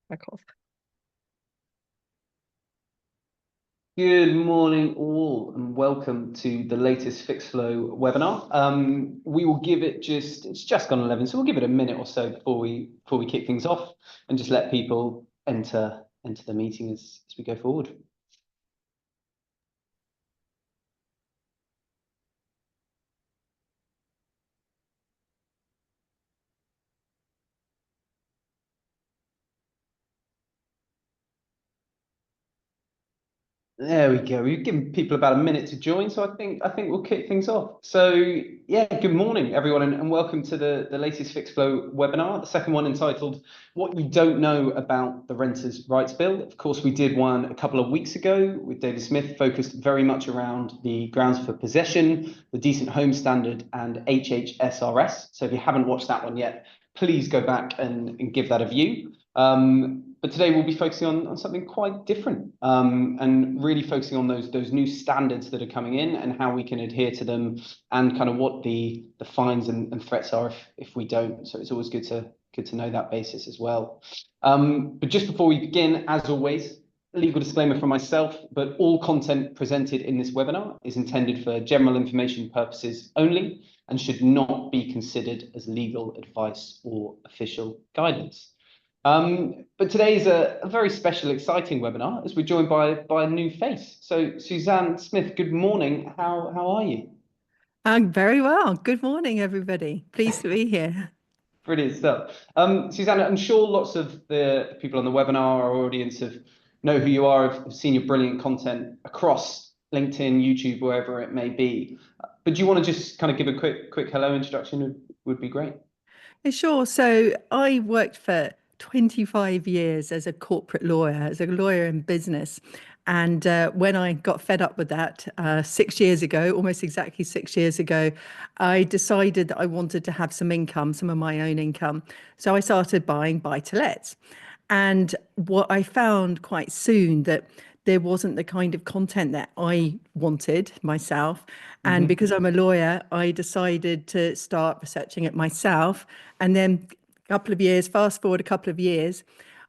Back off. Good morning, all, and welcome to the latest FixFlow webinar. We will give it it's just gone 11, so we'll give it a minute or so before we kick things off and just let people enter the meeting as we go forward. There we go. We've given people about a minute to join, so I think we'll kick things off. So yeah, good morning, everyone, and welcome to the latest FixFlow webinar, the second one entitled "What You Don't Know About the Renters' Rights Bill." Of course, we did one a couple of weeks ago with David Smith, focused very much around the grounds for possession, the Decent Home Standard, and HHSRS. So if you haven't watched that one yet, please go back and give that a view. But today we'll be focusing on something quite different, and really focusing on those new standards that are coming in and how we can adhere to them, and kind of what the fines and threats are if we don't. So it's always good to know that basis as well. But just before we begin, as always, a legal disclaimer from myself, but all content presented in this webinar is intended for general information purposes only and should not be considered as legal advice or official guidance. But today is a very special, exciting webinar as we're joined by a new face. So Suzanne Smith, good morning. How are you? I'm very well. Good morning, everybody. Pleased to be here. Brilliant stuff. Suzanne, I'm sure lots of the people on the webinar, our audience, know who you are, have seen your brilliant content across LinkedIn, YouTube, wherever it may be. But do you want to just kind of give a quick hello introduction? Would be great. Sure. So I worked for 25 years as a corporate lawyer, as a lawyer in business. And when I got fed up with that 6 years ago, almost exactly 6 years ago, I decided that I wanted to have some income, some of my own income. So I started buying buy-to-lets. And what I found quite soon that there wasn't the kind of content that I wanted myself. And because I'm a lawyer, I decided to start researching it myself. And then fast forward a couple of years,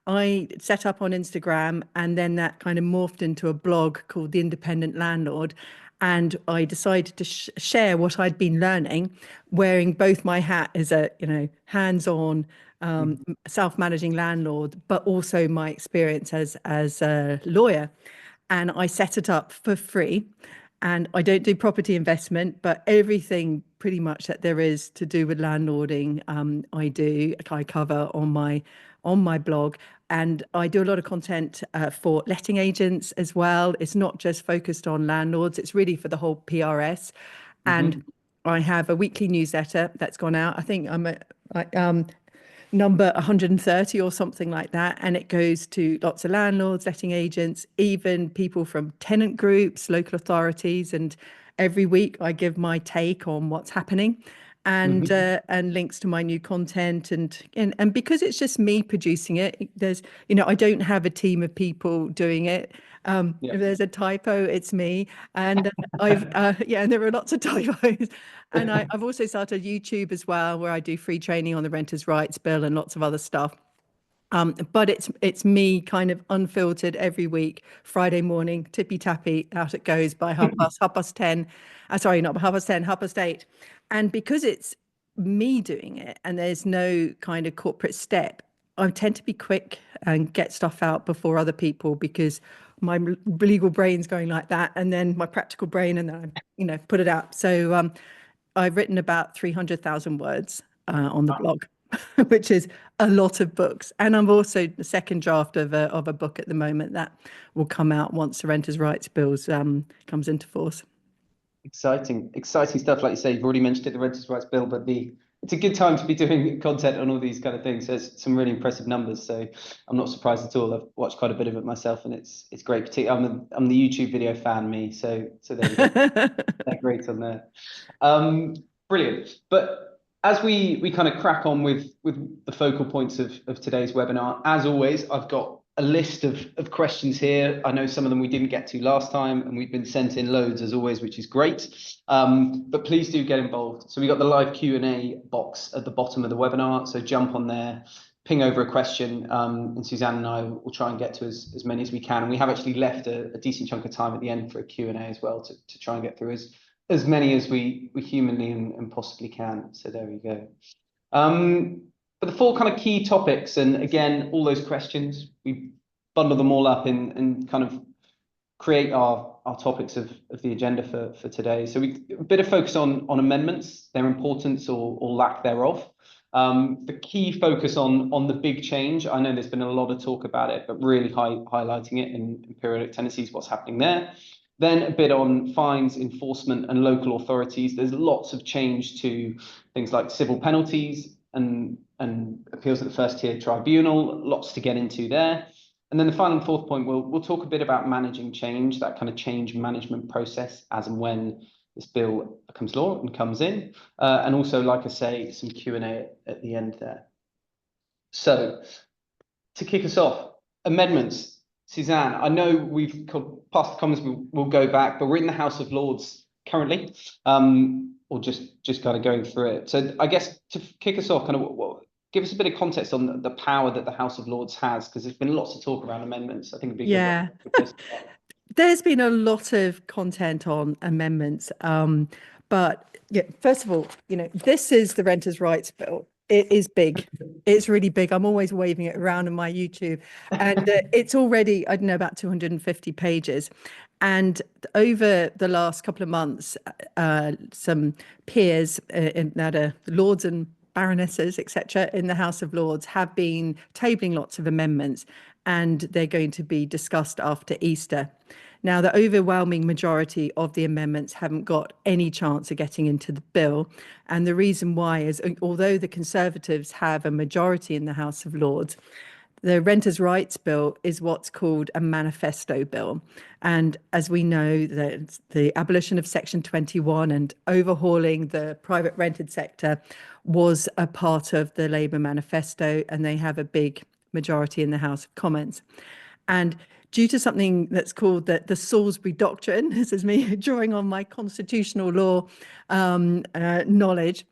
I set up on Instagram, and then that kind of morphed into a blog called The Independent Landlord. And I decided to share what I'd been learning, wearing both my hat as a, hands-on self-managing landlord, but also my experience as a lawyer. And I set it up for free. And I don't do property investment, but everything pretty much that there is to do with landlording, I cover on my blog. And I do a lot of content for letting agents as well. It's not just focused on landlords, it's really for the whole PRS. And I have a weekly newsletter that's gone out. I think I'm number 130 or something like that. And it goes to lots of landlords, letting agents, even people from tenant groups, local authorities. And every week I give my take on what's happening, and links to my new content. And because it's just me producing it, I don't have a team of people doing it. Yeah. If there's a typo, it's me. And and there are lots of typos. And I've also started YouTube as well, where I do free training on the Renters' Rights Bill and lots of other stuff. But it's me kind of unfiltered every week, Friday morning, tippy tappy, out it goes by half past 10. Sorry, not by half past 10, half past 8. And because it's me doing it and there's no kind of corporate step, I tend to be quick and get stuff out before other people, because my legal brain's going like that, and then my practical brain, and then I, put it out. So I've written about 300,000 words on the blog, which is a lot of books. And I'm also the second draft of a book at the moment that will come out once the Renters' Rights Bills comes into force. Exciting stuff. Like you say, you've already mentioned it, the Renters' Rights Bill, but it's a good time to be doing content on all these kind of things. There's some really impressive numbers, so I'm not surprised at all. I've watched quite a bit of it myself, and it's great. Particularly, I'm the YouTube video fan, me. So there you go. They're great on there. Brilliant. But as we kind of crack on with the focal points of today's webinar, as always, I've got a list of questions here. I know some of them we didn't get to last time, and we've been sent in loads as always, which is great. But please do get involved. So we got the live Q&A box at the bottom of the webinar. So jump on there, ping over a question, and Suzanne and I will try and get to as many as we can. And we have actually left a decent chunk of time at the end for a Q&A as well to try and get through as many as we humanly and possibly can. So there we go. But the four kind of key topics, and again, all those questions, we bundle them all up and kind of create our topics of the agenda for today. So a bit of focus on amendments, their importance or lack thereof. The key focus on the big change. I know there's been a lot of talk about it, but really highlighting it in periodic tenancies, what's happening there. Then a bit on fines, enforcement, and local authorities. There's lots of change to things like civil penalties and appeals at the first tier tribunal, lots to get into there. And then the final and fourth point, we'll talk a bit about managing change, that kind of change management process as and when this bill becomes law and comes in. And also, like I say, some Q&A at the end there. So to kick us off, amendments. Suzanne, I know we've past the comments, we'll go back, but we're in the House of Lords currently, or just kind of going through it. So I guess to kick us off, kind of give us a bit of context on the power that the House of Lords has, because there's been lots of talk around amendments. I think it'd be Yeah. good. There's been a lot of content on amendments, but yeah, first of all, this is the Renters' Rights Bill. It is big. It's really big. I'm always waving it around on my YouTube, and it's already, I don't know, about 250 pages. And over the last couple of months, some peers that are lords and baronesses, etc., in the House of Lords have been tabling lots of amendments, and they're going to be discussed after Easter. Now, the overwhelming majority of the amendments haven't got any chance of getting into the bill. And the reason why is, although the Conservatives have a majority in the House of Lords, the Renters' Rights Bill is what's called a manifesto bill. And as we know, the abolition of Section 21 and overhauling the private rented sector was a part of the Labour manifesto, and they have a big majority in the House of Commons. And due to something that's called the Salisbury Doctrine, this is me drawing on my constitutional law knowledge,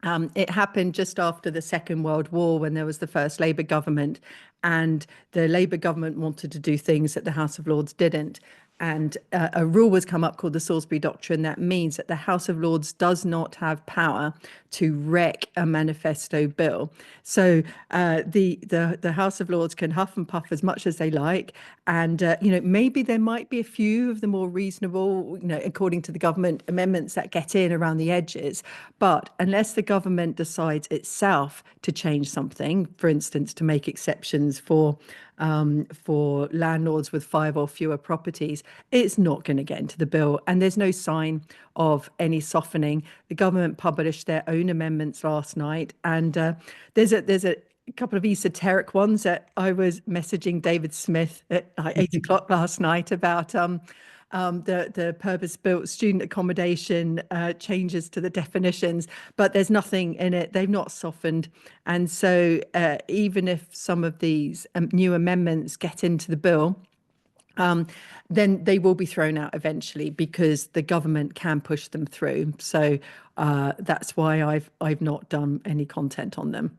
it happened just after the Second World War when there was the first Labour government, and the Labour government wanted to do things that the House of Lords didn't. And a rule was come up called the Salisbury Doctrine that means that the House of Lords does not have power to wreck a manifesto bill. So the House of Lords can huff and puff as much as they like, and maybe there might be a few of the more reasonable, according to the government, amendments that get in around the edges. But unless the government decides itself to change something, for instance, to make exceptions for landlords with 5 or fewer properties, it's not going to get into the bill. And there's no sign of any softening. The government published their own amendments last night, and there's a couple of esoteric ones that I was messaging David Smith at 8 o'clock last night about the purpose-built student accommodation changes to the definitions, but there's nothing in it. They've not softened. And so even if some of these new amendments get into the bill, then they will be thrown out eventually because the government can push them through. So that's why I've not done any content on them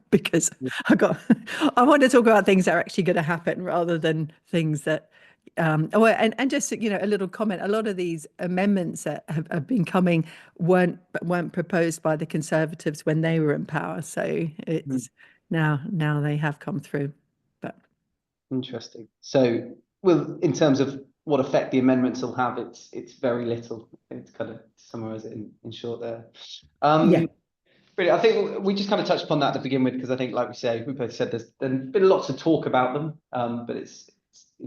because I want to talk about things that are actually going to happen rather than things that and just a little comment. A lot of these amendments that have been coming weren't proposed by the Conservatives when they were in power. So it's now they have come through. But interesting. So, well, in terms of what effect the amendments will have, it's very little. It's kind of summarize it in short there. yeah. Brilliant. I think we just kind of touched upon that to begin with, because I think, like we both said, there's been lots of talk about them, but it's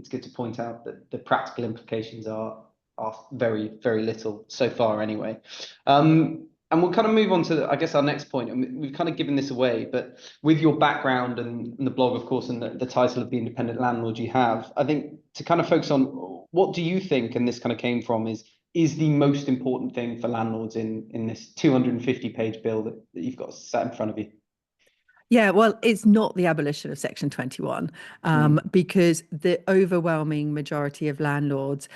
good to point out that the practical implications are very, very little so far anyway. And we'll kind of move on to, I guess, our next point. And we've kind of given this away, but with your background and the blog, of course, and the title of the independent landlord you have, I think to kind of focus on what do you think, and this kind of came from, is the most important thing for landlords in this 250-page bill that you've got sat in front of you? Yeah, well, it's not the abolition of Section 21, Mm. because the overwhelming majority of landlords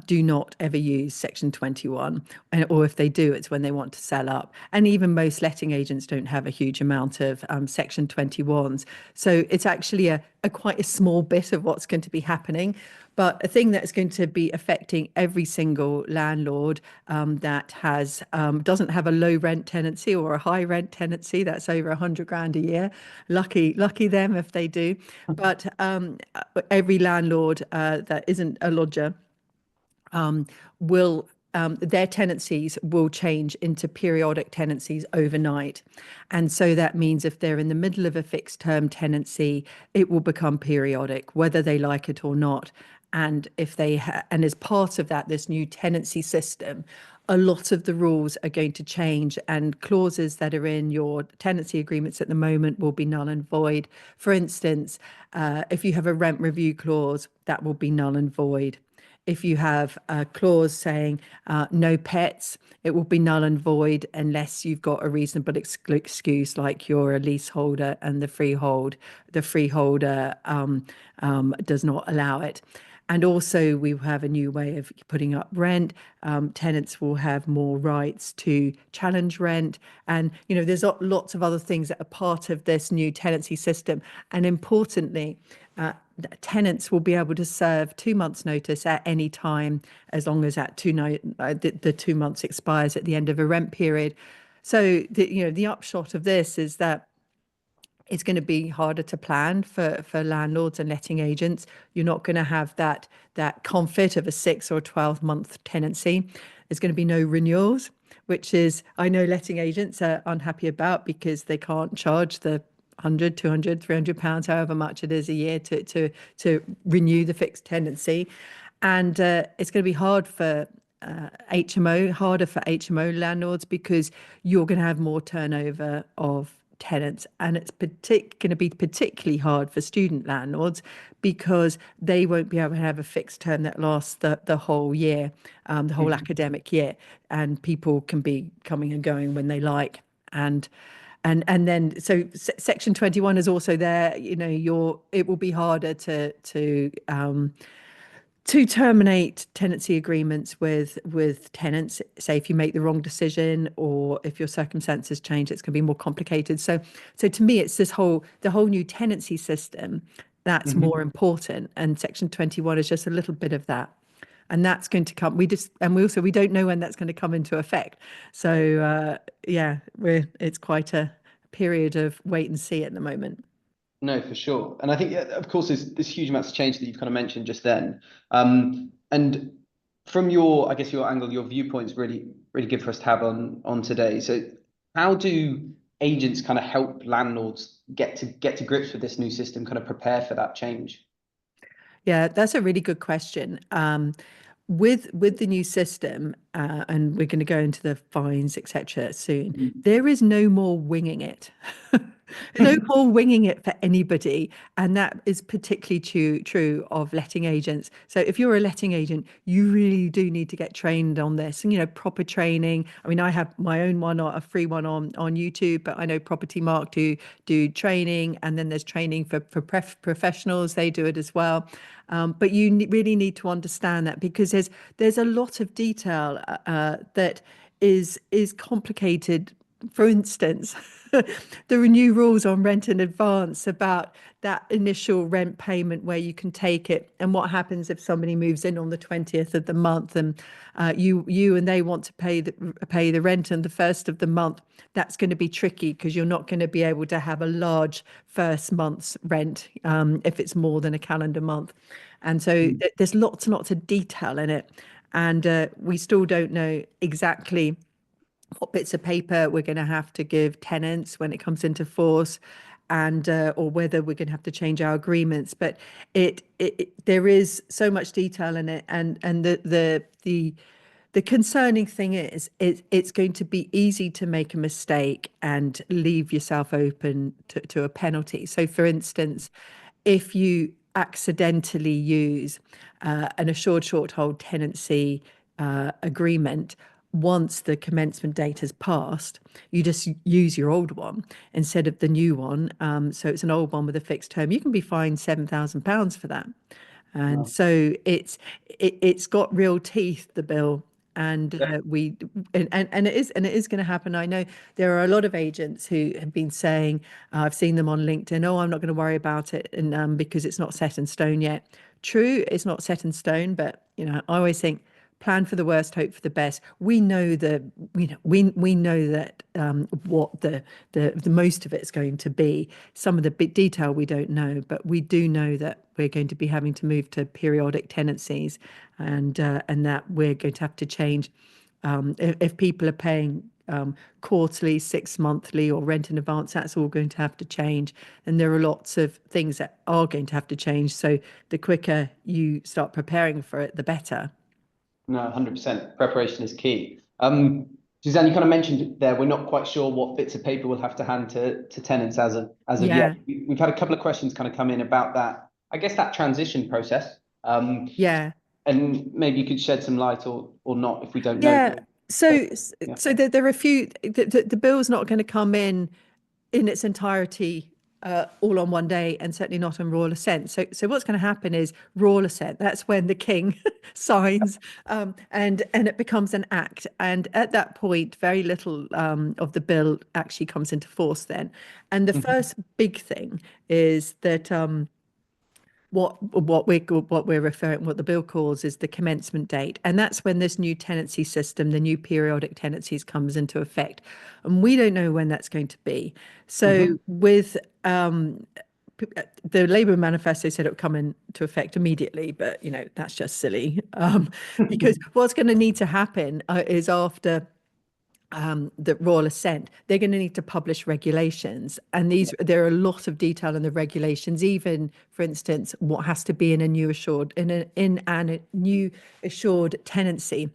do not ever use Section 21. Or if they do, it's when they want to sell up. And even most letting agents don't have a huge amount of Section 21s. So it's actually a quite a small bit of what's going to be happening. But a thing that's going to be affecting every single landlord that has doesn't have a low rent tenancy or a high rent tenancy that's over 100 grand a year. Lucky them if they do. But every landlord that isn't a lodger will their tenancies will change into periodic tenancies overnight. And so that means if they're in the middle of a fixed term tenancy, it will become periodic, whether they like it or not. And if they and as part of that, this new tenancy system, a lot of the rules are going to change, and clauses that are in your tenancy agreements at the moment will be null and void. For instance, if you have a rent review clause, that will be null and void. If you have a clause saying no pets, it will be null and void unless you've got a reasonable excuse, like you're a leaseholder and the freeholder does not allow it. And also, we have a new way of putting up rent. Tenants will have more rights to challenge rent. And, there's lots of other things that are part of this new tenancy system. And importantly, tenants will be able to serve 2 months' notice at any time, as long as the 2 months expires at the end of a rent period. So the upshot of this is that it's going to be harder to plan for landlords and letting agents. You're not going to have that comfort of a 6 or 12 month tenancy. There's going to be no renewals, which is, I know, letting agents are unhappy about, because they can't charge the 100, 200, £300, however much it is a year to renew the fixed tenancy. And it's going to be harder for HMO landlords, because you're going to have more turnover of tenants. And it's going to be particularly hard for student landlords, because they won't be able to have a fixed term that lasts the whole year, the whole Mhm. academic year. And people can be coming and going when they like. And then so Section 21 is also there. It will be harder to terminate tenancy agreements with tenants. Say if you make the wrong decision, or if your circumstances change, it's going to be more complicated. So to me, it's the whole new tenancy system that's more Mhm. important, and Section 21 is just a little bit of that. And that's going to come. We don't know when that's going to come into effect. So yeah, it's quite a period of wait and see at the moment. No, for sure. And I think, yeah, of course, there's huge amounts of change that you've kind of mentioned just then. And from I guess your angle, your viewpoint's really, really good for us to have on today. So how do agents kind of help landlords get to grips with this new system, kind of prepare for that change? Yeah, that's a really good question. With the new system, and we're going to go into the fines, etc., soon. There is no more winging it. No more winging it for anybody, and that is particularly true of letting agents. So if you're a letting agent, you really do need to get trained on this, and proper training. I mean, I have my own one, or a free one on YouTube, but I know Property Mark do training, and then there's training for professionals. They do it as well. But you really need to understand that, because there's a lot of detail that is complicated. For instance, there are new rules on rent in advance, about that initial rent payment, where you can take it, and what happens if somebody moves in on the 20th of the month, and you and they want to pay the rent on the first of the month. That's going to be tricky, because you're not going to be able to have a large first month's rent if it's more than a calendar month. And so there's lots and lots of detail in it. And we still don't know exactly what bits of paper we're going to have to give tenants when it comes into force, and or whether we're going to have to change our agreements. But there is so much detail in it, and the concerning thing is, it's going to be easy to make a mistake and leave yourself open to a penalty. So, for instance, if you accidentally use an assured short hold tenancy agreement, once the commencement date has passed, you just use your old one instead of the new one. So it's an old one with a fixed term. You can be fined £7,000 for that. And Wow. so it's got real teeth, the bill. And Yeah. and it is going to happen. I know there are a lot of agents who have been saying, I've seen them on LinkedIn, oh, I'm not going to worry about it, and because it's not set in stone yet. True, it's not set in stone, but I always think plan for the worst, hope for the best. We know that we know that what the most of it's going to be. Some of the big detail we don't know, but we do know that we're going to be having to move to periodic tenancies, and that we're going to have to change. If people are paying quarterly, 6 monthly, or rent in advance, that's all going to have to change. And there are lots of things that are going to have to change. So the quicker you start preparing for it, the better. No, 100%. Preparation is key. Suzanne, you kind of mentioned there, we're not quite sure what bits of paper we'll have to hand to tenants as of yet. Yeah, We've had a couple of questions kind of come in about that, I guess that transition process. yeah. And maybe you could shed some light or not if we don't know. Yeah. So, Yeah. so there are a few. The bill's not going to come in its entirety all on one day, and certainly not on royal assent. So what's going to happen is royal assent. That's when the king signs, and it becomes an act. And at that point, very little of the bill actually comes into force then. And the Mhm. first big thing is that. What the bill calls is the commencement date, and that's when this new tenancy system, the new periodic tenancies, comes into effect, and we don't know when that's going to be. So Mhm. with the Labour manifesto said it would come into effect immediately, but that's just silly, because what's going to need to happen is after the royal assent, they're going to need to publish regulations, and there are a lot of detail in the regulations. Even, for instance, what has to be in a new assured in a new assured tenancy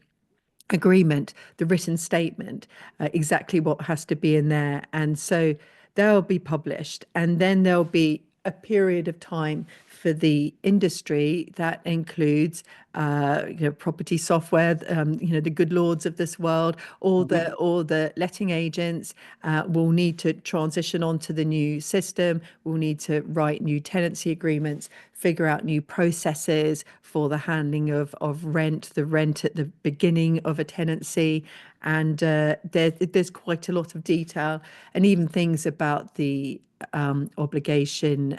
agreement, the written statement, exactly what has to be in there. And so they'll be published, and then there'll be a period of time for the industry that includes property software, the good lords of this world, Mhm. all the letting agents will need to transition onto the new system. We'll need to write new tenancy agreements, figure out new processes for the handling of the rent at the beginning of a tenancy. And there's quite a lot of detail, and even things about the obligation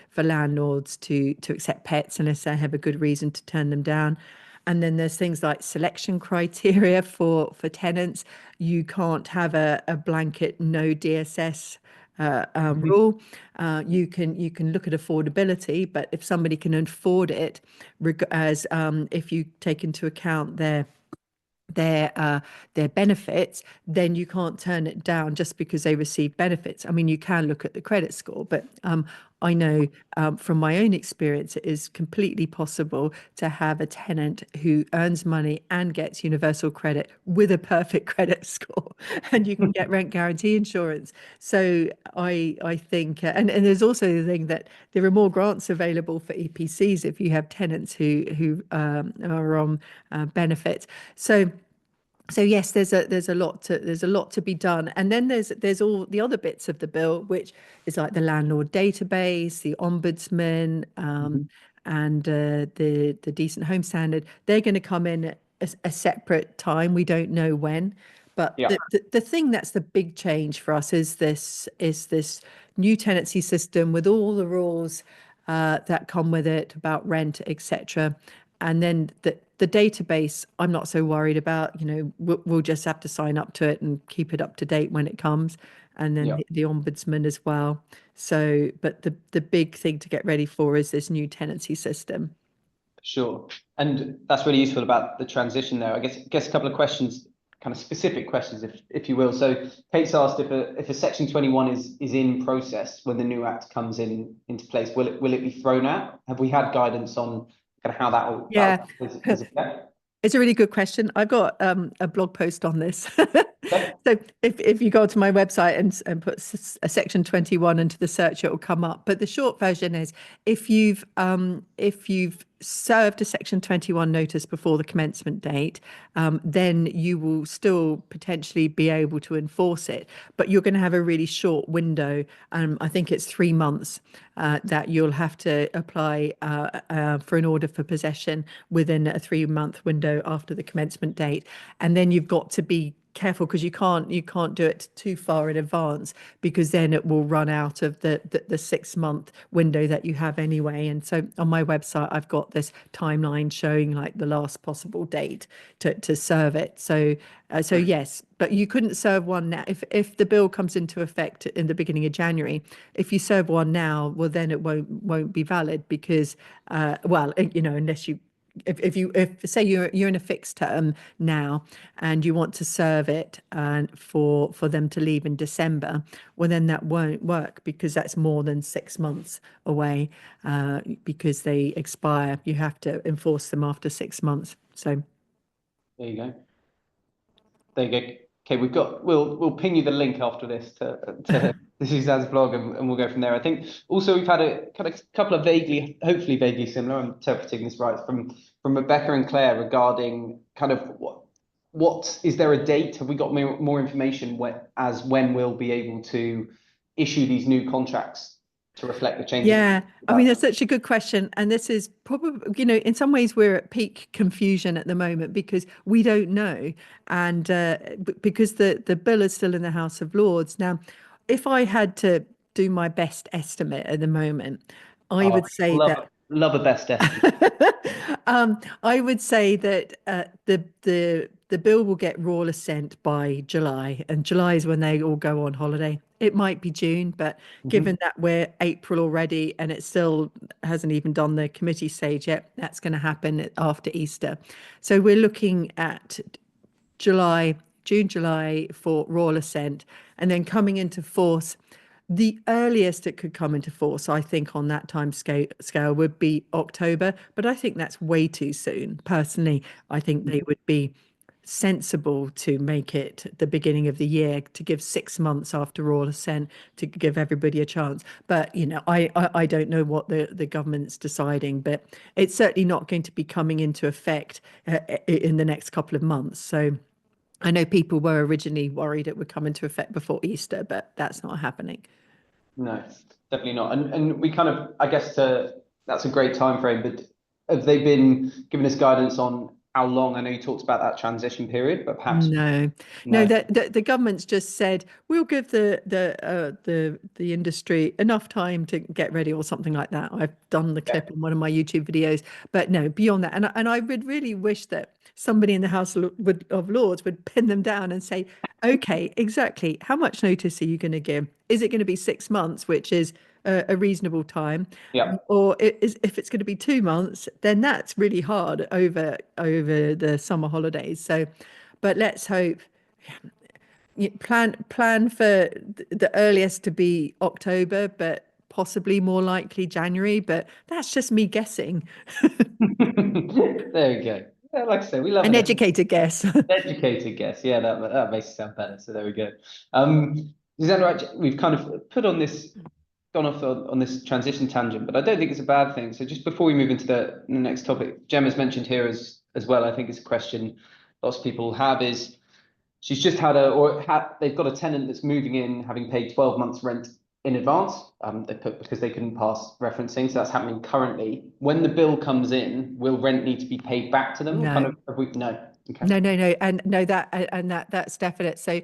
for landlords to accept pets unless they have a good reason to turn them down. And then there's things like selection criteria for tenants. You can't have a blanket no DSS Mhm. rule. You can look at affordability, but if somebody can afford it, as if you take into account their uh, their benefits, then you can't turn it down just because they receive benefits. I mean, you can look at the credit score, but I know from my own experience, it is completely possible to have a tenant who earns money and gets universal credit with a perfect credit score, and you can get rent guarantee insurance. So I think, and there's also the thing that there are more grants available for EPCs if you have tenants who are on benefits. So yes, there's a lot to be done, and then there's all the other bits of the bill, which is like the landlord database, the ombudsman, Mhm. and the decent home standard. They're going to come in at a separate time. We don't know when, but Yeah. the thing that's the big change for us is this new tenancy system with all the rules that come with it about rent, etc. And then the database, I'm not so worried about. We'll just have to sign up to it and keep it up to date when it comes. And then Yeah. the ombudsman as well. So, but the big thing to get ready for is this new tenancy system. Sure. And that's really useful about the transition there. I guess a couple of questions, kind of specific questions, if you will. So Kate's asked if a Section 21 is in process when the new act comes into place, will it be thrown out? Have we had guidance on kind of how that Yeah, will as of yet? it's a really good question. I've got a blog post on this. Okay. So if you go to my website and put a section 21 into the search, it will come up. But the short version is if you've served a section 21 notice before the commencement date, then you will still potentially be able to enforce it. But you're going to have a really short window. I think it's 3 months that you'll have to apply for an order for possession within a 3 month window after the commencement date. And then you've got to be careful because you can't do it too far in advance, because then it will run out of the 6 month window that you have anyway. And so on my website I've got this timeline showing like the last possible date to serve it. So yes, but you couldn't serve one now if the bill comes into effect in the beginning of January. If you serve one now, well then it won't be valid because well, unless you if say you're in a fixed term now and you want to serve it for them to leave in December, well then that won't work because that's more than 6 months away, because they expire. You have to enforce them after 6 months. So There you go. There you go. Okay, we'll ping you the link after this to Suzanne's blog, and we'll go from there. I think also we've had a kind of couple of hopefully vaguely similar, I'm interpreting this right, from Rebecca and Claire regarding kind of what is there a date? Have we got more information when we'll be able to issue these new contracts to reflect the changes? yeah, I mean, that's such a good question. And this is probably, in some ways we're at peak confusion at the moment because we don't know. And because the bill is still in the House of Lords. Now, if I had to do my best estimate at the moment, I Oh, would say that love a best estimate. I would say that the bill will get raw assent by July, and July is when they all go on holiday. It might be June, but given that we're April already and it still hasn't even done the committee stage yet, that's going to happen after Easter. So we're looking at July, June, July for royal assent, and then coming into force. The earliest it could come into force, I think, on that time scale would be October, but I think that's way too soon. Personally, I think they would be sensible to make it the beginning of the year to give 6 months after royal assent to give everybody a chance. But I don't know what the government's deciding, but it's certainly not going to be coming into effect in the next couple of months. So I know people were originally worried it would come into effect before Easter, but that's not happening. No, definitely not. And we kind of, I guess, that's a great time frame. But have they been giving us guidance on how long? I know you talked about that transition period, but perhaps No, no, no. the government's just said we'll give the industry enough time to get ready or something like that. I've done the Yeah. clip in one of my YouTube videos, but no, beyond that. And I would really wish that somebody in the of Lords would pin them down and say, okay, exactly how much notice are you going to give? Is it going to be 6 months, which is a reasonable time? Yeah. Or if it's going to be 2 months, then that's really hard over the summer holidays. So, but let's hope. Plan for the earliest to be October, but possibly more likely January. But that's just me guessing, There we go. Yeah, like I say, we love an an educated guess. educated guess. Yeah, that makes it sound better. So there we go. Suzanne, right, we've kind of gone off on this transition tangent, but I don't think it's a bad thing. So just before we move into the next topic, Gemma's mentioned here as well. I think it's a question lots of people have is she's just they've got a tenant that's moving in, having paid 12 months rent in advance. They put because they couldn't pass referencing, so that's happening currently. When the bill comes in, will rent need to be paid back to them? Kind No. of, have we, no. Okay. No, and no, that's definite. So,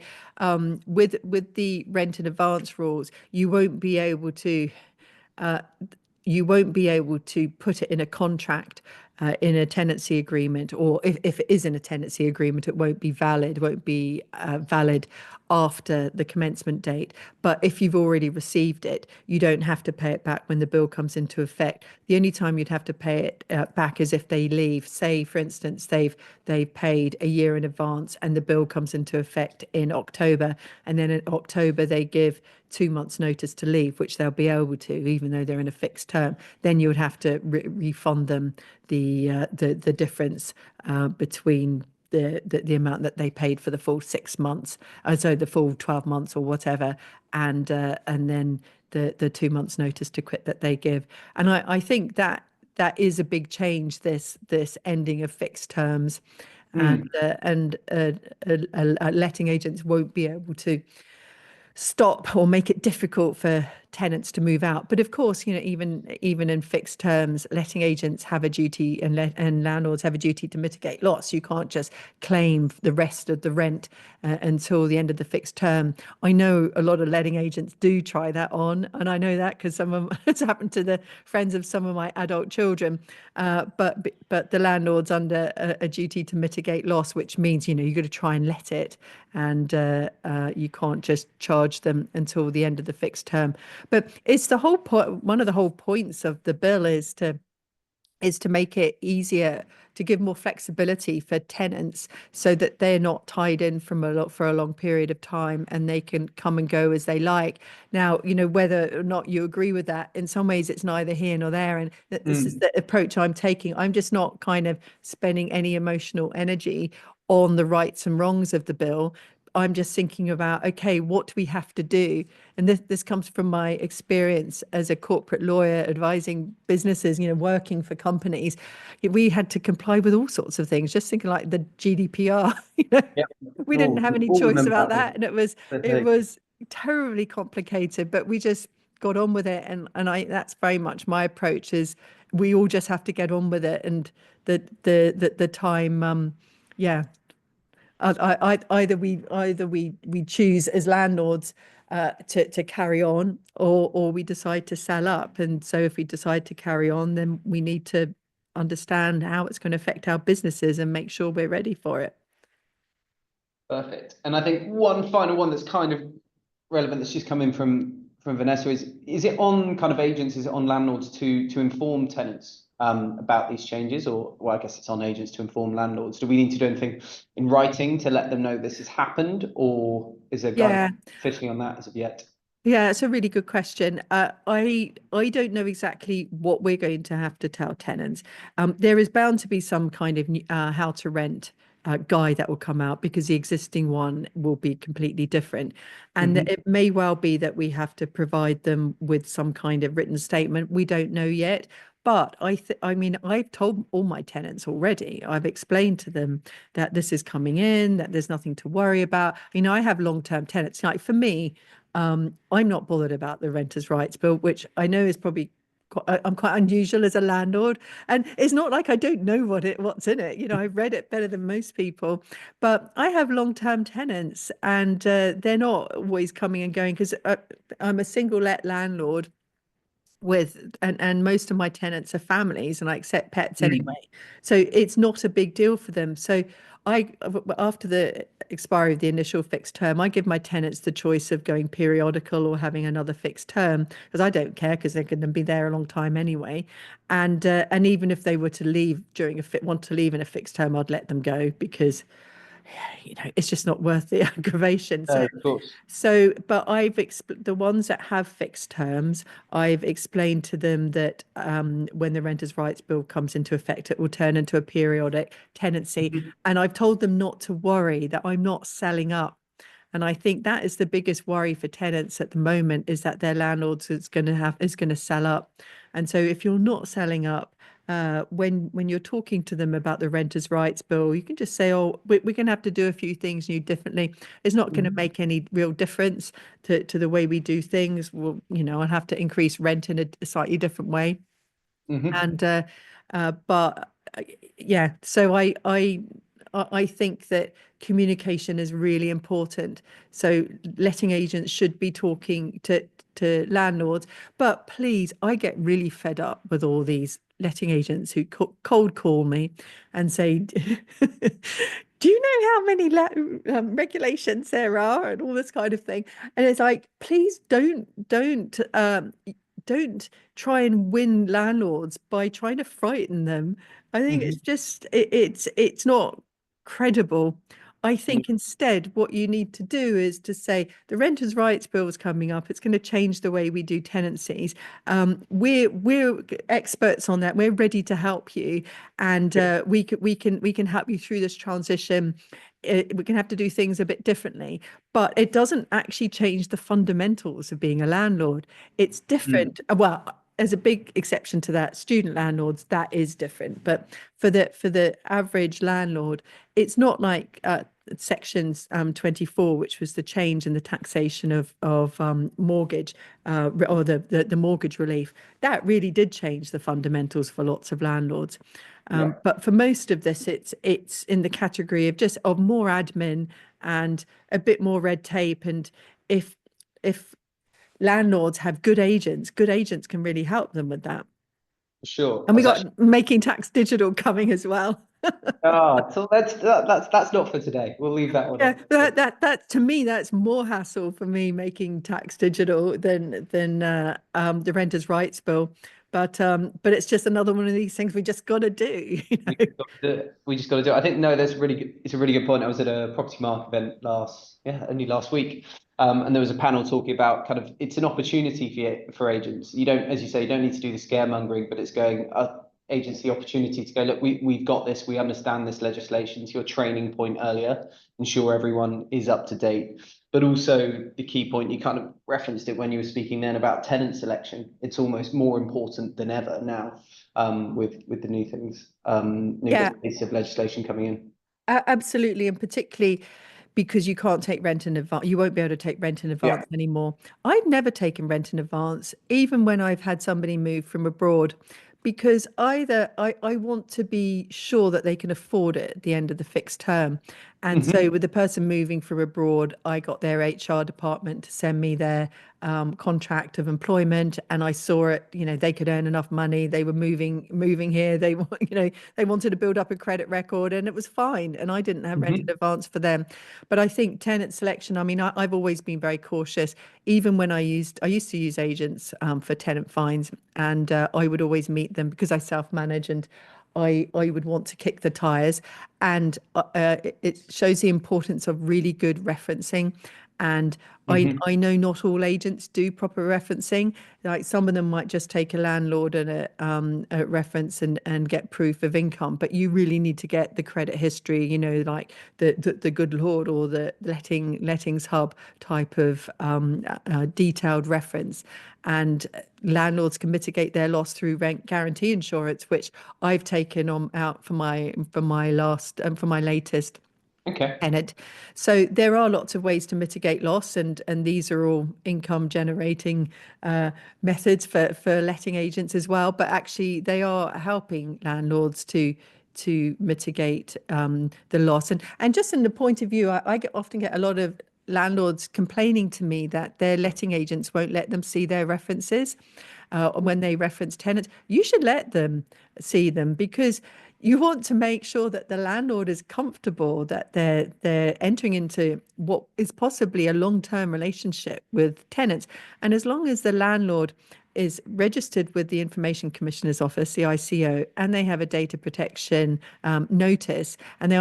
with the rent in advance rules, uh, you won't be able to put it in a contract, in a tenancy agreement, or if it is in a tenancy agreement, it won't be valid after the commencement date. But if you've already received it, you don't have to pay it back when the bill comes into effect. The only time you'd have to pay it back is if they leave. Say, for instance, they've paid a year in advance and the bill comes into effect in October, and then in October they give 2 months notice to leave, which they'll be able to, even though they're in a fixed term. Then you would have to refund them the difference between the amount that they paid for the full 6 months, so the full 12 months or whatever, and then the 2 months notice to quit that they give. And I think that that is a big change, this ending of fixed terms, and Mm. letting agents won't be able to stop or make it difficult for tenants to move out. But of course, even in fixed terms, letting agents have a duty, and landlords have a duty to mitigate loss. You can't just claim the rest of the rent until the end of the fixed term. I know a lot of letting agents do try that on, and I know that because some of it's happened to the friends of some of my adult children. But the landlord's under a duty to mitigate loss, which means you've got to try and let it, and you can't just charge them until the end of the fixed term. But it's the whole point. One of the whole points of the bill is to make it easier, to give more flexibility for tenants so that they're not tied in for a long period of time, and they can come and go as they like. Now, whether or not you agree with that, in some ways it's neither here nor there. And this is Mm. the approach I'm taking. I'm just not kind of spending any emotional energy on the rights and wrongs of the bill. I'm just thinking about, okay, what do we have to do? And this comes from my experience as a corporate lawyer advising businesses, working for companies. We had to comply with all sorts of things, just thinking like the GDPR. Yeah. We didn't Oh, have we any all choice remember about that that. And the it thing. was terribly complicated, but we just got on with it. And that's very much my approach, is we all just have to get on with it. And the time, yeah, either we choose as landlords to carry on, or we decide to sell up. And so if we decide to carry on, then we need to understand how it's going to affect our businesses and make sure we're ready for it. Perfect. And I think one final one that's kind of relevant that's just come in from Vanessa is it on kind of agents, is it on landlords to inform tenants about these changes, or well, I guess it's on agents to inform landlords. Do we need to do anything in writing to let them know this has happened, or is there guidance Yeah. officially on that as of yet? Yeah, it's a really good question. I don't know exactly what we're going to have to tell tenants. There is bound to be some kind of how to rent guide that will come out, because the existing one will be completely different, and Hmm. it may well be that we have to provide them with some kind of written statement. We don't know yet. But I mean, I've told all my tenants already. I've explained to them that this is coming in, that there's nothing to worry about. I have long-term tenants. Like for me, I'm not bothered about the renters' rights bill, which I know is probably I'm quite unusual as a landlord. And it's not like I don't know what's in it. I've read it better than most people. But I have long-term tenants, and they're not always coming and going, because I'm a single let landlord and most of my tenants are families, and I accept pets Mm. anyway. So it's not a big deal for them. So I, after the expiry of the initial fixed term, I give my tenants the choice of going periodical or having another fixed term, because I don't care, because they're going to be there a long time anyway. And even if they were to leave during want to leave in a fixed term, I'd let them go, because it's just not worth the aggravation. So Of course. but the ones that have fixed terms, I've explained to them that when the Renters' Rights Bill comes into effect, it will turn into a periodic tenancy. Mhm. And I've told them not to worry, that I'm not selling up. And I think that is the biggest worry for tenants at the moment, is that their landlords is going to sell up. And so if you're not selling up, when you're talking to them about the Renters' Rights Bill, you can just say, "Oh, we're going to have to do a few things new differently. It's not going to make any real difference to the way we do things. Well, I'll have to increase rent in a slightly different way." Hmm. And but yeah, so I think that communication is really important. So letting agents should be talking to landlords. But please, I get really fed up with all these letting agents who cold call me and say, "Do you know how many regulations there are?" and all this kind of thing. And it's like, please don't try and win landlords by trying to frighten them. I think it's Hmm. just it's not credible. I Mm, think instead what you need to do is to say the renters' rights bill is coming up. It's going to change the way we do tenancies. We're experts on that. We're ready to help you, and good. we can help you through this transition. We can have to do things a bit differently, but it doesn't actually change the fundamentals of being a landlord. It's Mm, different. Well, as a big exception to that, student landlords, that is different. But for the average landlord, it's not like sections 24, which was the change in the taxation of mortgage or the mortgage relief. That really did change the fundamentals for lots of landlords. yeah, But for most of this, it's in the category of just of more admin and a bit more red tape. And if landlords have good agents can really help them with that. for sure. And we That's actually. got making tax digital coming as well. Ah, so that's not for today. We'll leave that one Yeah, off. that to me, that's more hassle for me making tax digital than the renters' rights bill. But it's just another one of these things we just got to do, you We know. just got to do it. We just got to do it. I think no, that's really good. It's a really good point. I was at a property market event only last week, and there was a panel talking about kind of it's an opportunity for agents. You don't, as you say, you don't need to do the scaremongering, but it's going agents the opportunity to go, look, we've got this. We understand this legislation. To your training point earlier, ensure everyone is up to date. But also the key point, you kind of referenced it when you were speaking then about tenant selection. It's almost more important than ever now with the new things, new bits Yeah, and pieces of legislation coming in. absolutely, and particularly because you can't take rent in advance. You won't be able to take rent in Yeah. advance anymore. I've never taken rent in advance, even when I've had somebody move from abroad, because either I want to be sure that they can afford it at the end of the fixed term. And Hmm. so with the person moving from abroad, I got their HR department to send me their contract of employment, and I saw it. They could earn enough money. They were moving here. They wanted to build up a credit record, and it was fine. And I didn't have rent in Hmm. advance for them. But I think tenant selection. I mean, I've always been very cautious. Even when I used to use agents for tenant finds, and I would always meet them because I self-manage and I would want to kick the tires. And it shows the importance of really good referencing. And Hmm. I know not all agents do proper referencing. Like some of them might just take a landlord and a reference and get proof of income, but you really need to get the credit history, like the Good Lord or the lettings hub type of detailed reference. And landlords can mitigate their loss through rent guarantee insurance, which I've taken on out for my latest Okay. tenant. So there are lots of ways to mitigate loss, and these are all income generating methods for letting agents as well. But actually, they are helping landlords to mitigate the loss. And just in the point of view, often get a lot of landlords complaining to me that their letting agents won't let them see their references when they reference tenants. You should let them see them because you want to make sure that the landlord is comfortable that they're entering into what is possibly a long-term relationship with tenants. And as long as the landlord is registered with the Information Commissioner's Office, the ICO, and they have a data protection notice, and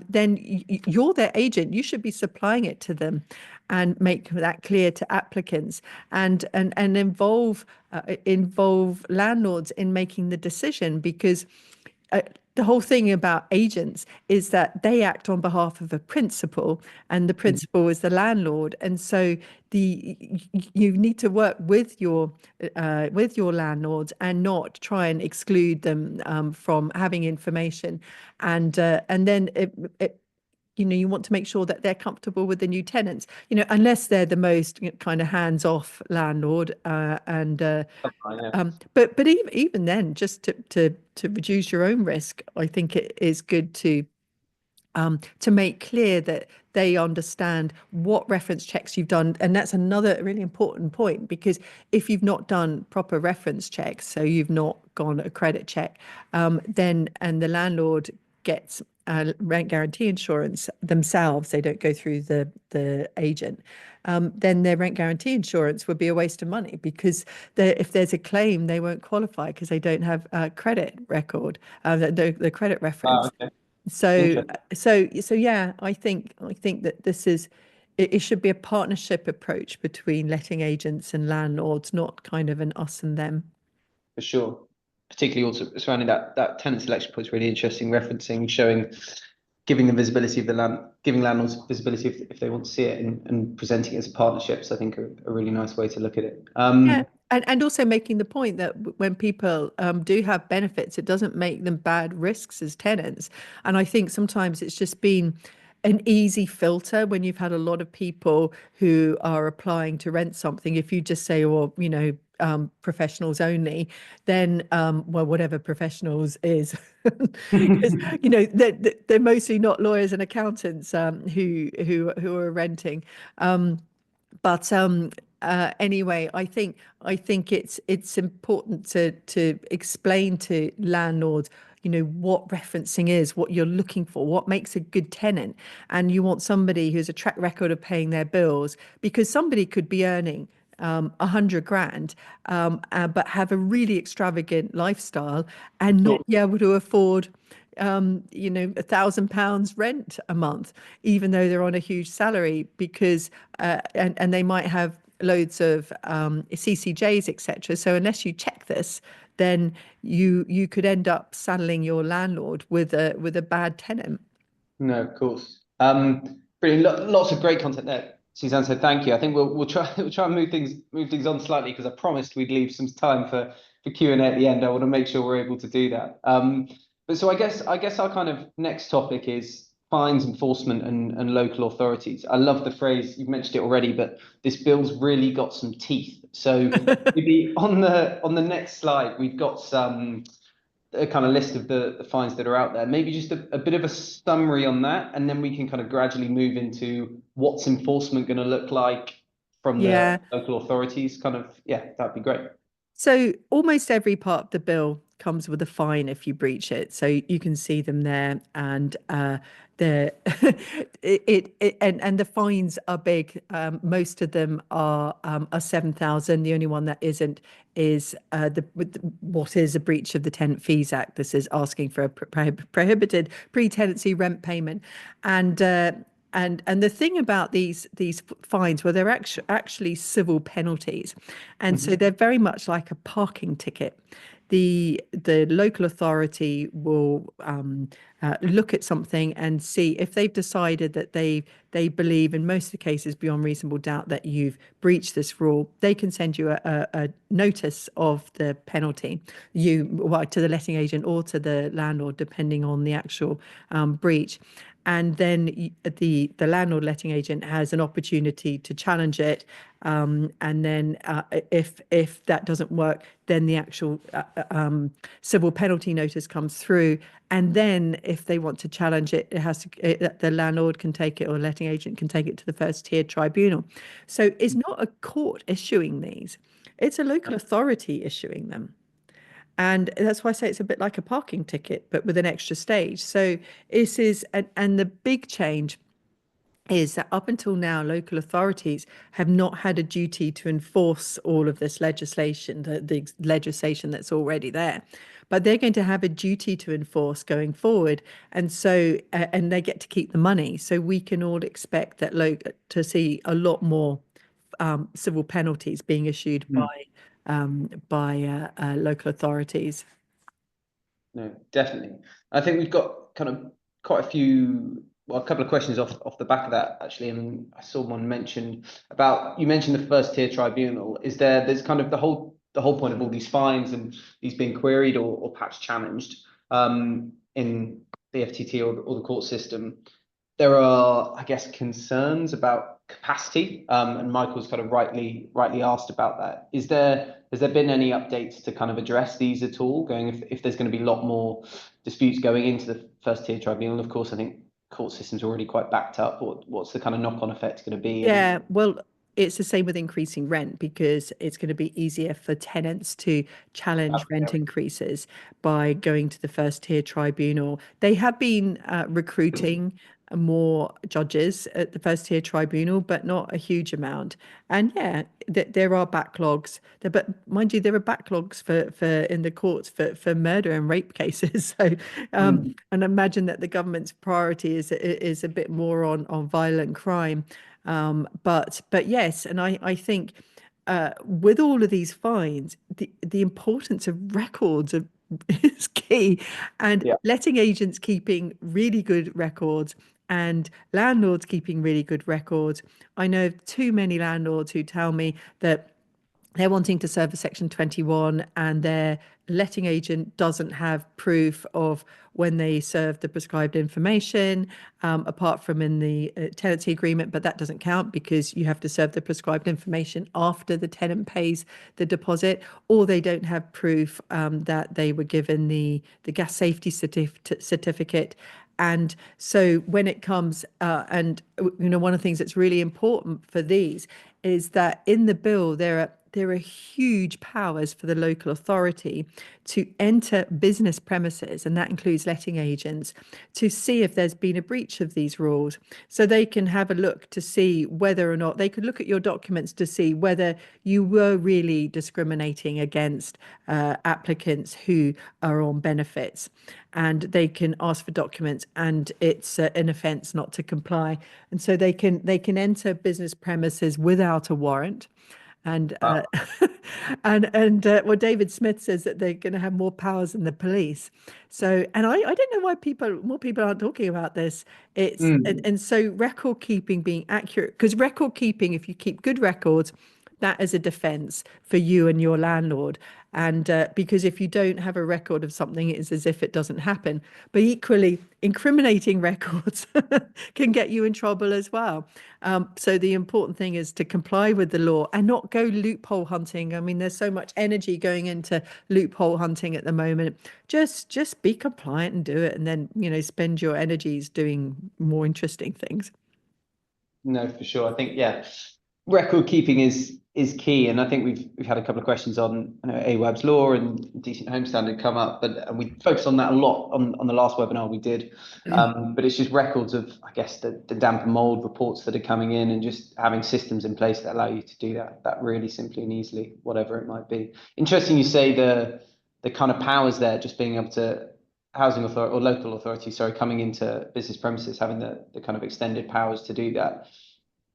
then you're their agent. You should be supplying it to them, and make that clear to applicants, and involve landlords in making the decision because uh, the whole thing about agents is that they act on behalf of a principal, and the Mhm. principal is the landlord. And so you need to work with your landlords and not try and exclude them from having information. And then you want to make sure that they're comfortable with the new tenants, unless they're the most kind of hands-off landlord, and Yeah. but even then, just to reduce your own risk, I think it is good to make clear that they understand what reference checks you've done. And that's another really important point, because if you've not done proper reference checks, so you've not gone a credit check, then and the landlord gets rent guarantee insurance themselves, they don't go through the agent, then their rent guarantee insurance would be a waste of money because if there's a claim, they won't qualify because they don't have a credit record, the credit reference. Okay. So, Interesting. so yeah, I think that it should be a partnership approach between letting agents and landlords, not kind of an us and them. For sure. Particularly also surrounding that tenant selection point is really interesting, referencing, showing, giving them visibility of the land, giving landlords visibility if they want to see it, and presenting it as a partnership. So I think a really nice way to look at it. Yeah, and also making the point that when people do have benefits, it doesn't make them bad risks as tenants. And I think sometimes it's just been an easy filter when you've had a lot of people who are applying to rent something. If you just say, well, professionals only, then well, whatever professionals is, because they're mostly not lawyers and accountants who are renting. But anyway, I think it's important to explain to landlords, what referencing is, what you're looking for, what makes a good tenant, and you want somebody who's a track record of paying their bills, because somebody could be earning 100 grand, but have a really extravagant lifestyle and Yeah. not be able to afford £1,000 rent a month, even though they're on a huge salary, because and they might have loads of CCJs, etc. So unless you check this, then you could end up saddling your landlord with a bad tenant. No, of course. Brilliant. Lots of great content there, Suzanne. So thank you. I think we'll try we'll try and move things on slightly, because I promised we'd leave some time for Q&A at the end. I want to make sure we're able to do that. But so I guess our kind of next topic is fines, enforcement, and local authorities. I love the phrase, you've mentioned it already, but this bill's really got some teeth. So maybe on the next slide, we've got some a kind of list of the fines that are out there. Maybe just a bit of a summary on that, and then we can kind of gradually move into what's enforcement going to look like from the Yeah. local authorities. Kind of, yeah, that'd be great. So almost every part of the bill comes with a fine if you breach it. So you can see them there, and the and the fines are big. Most of them are 7,000. The only one that isn't is what is a breach of the Tenant Fees Act. This is asking for a prohibited pre-tenancy rent payment, and and the thing about these fines, well, they're actually civil penalties, and so Mhm. they're very much like a parking ticket. The local authority will look at something and see if they've decided that they believe, in most of the cases beyond reasonable doubt, that you've breached this rule. They can send you a notice of the penalty, well, to the letting agent or to the landlord, depending on the actual breach. And then the landlord letting agent has an opportunity to challenge it. And then if that doesn't work, then the actual civil penalty notice comes through. And then if they want to challenge it, the landlord can take it, or letting agent can take it to the first tier tribunal. So it's not a court issuing these; it's a local authority issuing them. And that's why I say it's a bit like a parking ticket, but with an extra stage. So this is, and the big change is that up until now, local authorities have not had a duty to enforce all of this legislation, the legislation that's already there. But they're going to have a duty to enforce going forward. And so, and they get to keep the money. So we can all expect that to see a lot more civil penalties being issued by local authorities. No, definitely. I think we've got kind of quite a few, well, a couple of questions off the back of that, actually. And I saw one mentioned about, you mentioned the first tier tribunal. There's kind of the whole point of all these fines and these being queried or perhaps challenged in the FTT or the court system. There are, I guess, concerns about capacity, and Michael's kind of rightly asked about that. Has there been any updates to kind of address these at all? Going, if there's going to be a lot more disputes going into the first tier tribunal, of course, I think court system's already quite backed up. What's the kind of knock-on effect going to be? And Yeah, well, it's the same with increasing rent, because it's going to be easier for tenants to challenge rent increases by going to the first tier tribunal. They have been recruiting more judges at the first tier tribunal, but not a huge amount. And yeah, there are backlogs there, but mind you, there are backlogs for in the courts for murder and rape cases. So, Mm. and imagine that the government's priority is a bit more on violent crime. But yes, and I think with all of these fines, the importance of records is key, and Yeah. letting agents keeping really good records and landlords keeping really good records. I know of too many landlords who tell me that they're wanting to serve a Section 21 and their letting agent doesn't have proof of when they served the prescribed information, apart from in the tenancy agreement, but that doesn't count because you have to serve the prescribed information after the tenant pays the deposit, or they don't have proof that they were given the gas safety certificate. And so when it comes, one of the things that's really important for these is that in the bill there are huge powers for the local authority to enter business premises, and that includes letting agents, to see if there's been a breach of these rules. So they can have a look to see whether or not they could look at your documents to see whether you were really discriminating against applicants who are on benefits. And they can ask for documents, and it's an offence not to comply. And so they can enter business premises without a warrant. And Wow. and well, David Smith says that they're going to have more powers than the police. So, and I don't know why more people aren't talking about this. Mm. And so record keeping being accurate, because record keeping, if you keep good records, that is a defense for you and your landlord. And because if you don't have a record of something, it's as if it doesn't happen. But equally, incriminating records can get you in trouble as well. So the important thing is to comply with the law and not go loophole hunting. I mean, there's so much energy going into loophole hunting at the moment. Just be compliant and do it, and then spend your energies doing more interesting things. No, for sure. I think yeah, record keeping is key, and I think we've had a couple of questions on AWAB's law and decent home standard come up, but and we focused on that a lot on the last webinar we did. But it's just records of, I guess, the damp and mold reports that are coming in, and just having systems in place that allow you to do that really simply and easily, whatever it might be. Interesting, you say the kind of powers there, just being able to housing authority or local authority, sorry, coming into business premises, having the kind of extended powers to do that.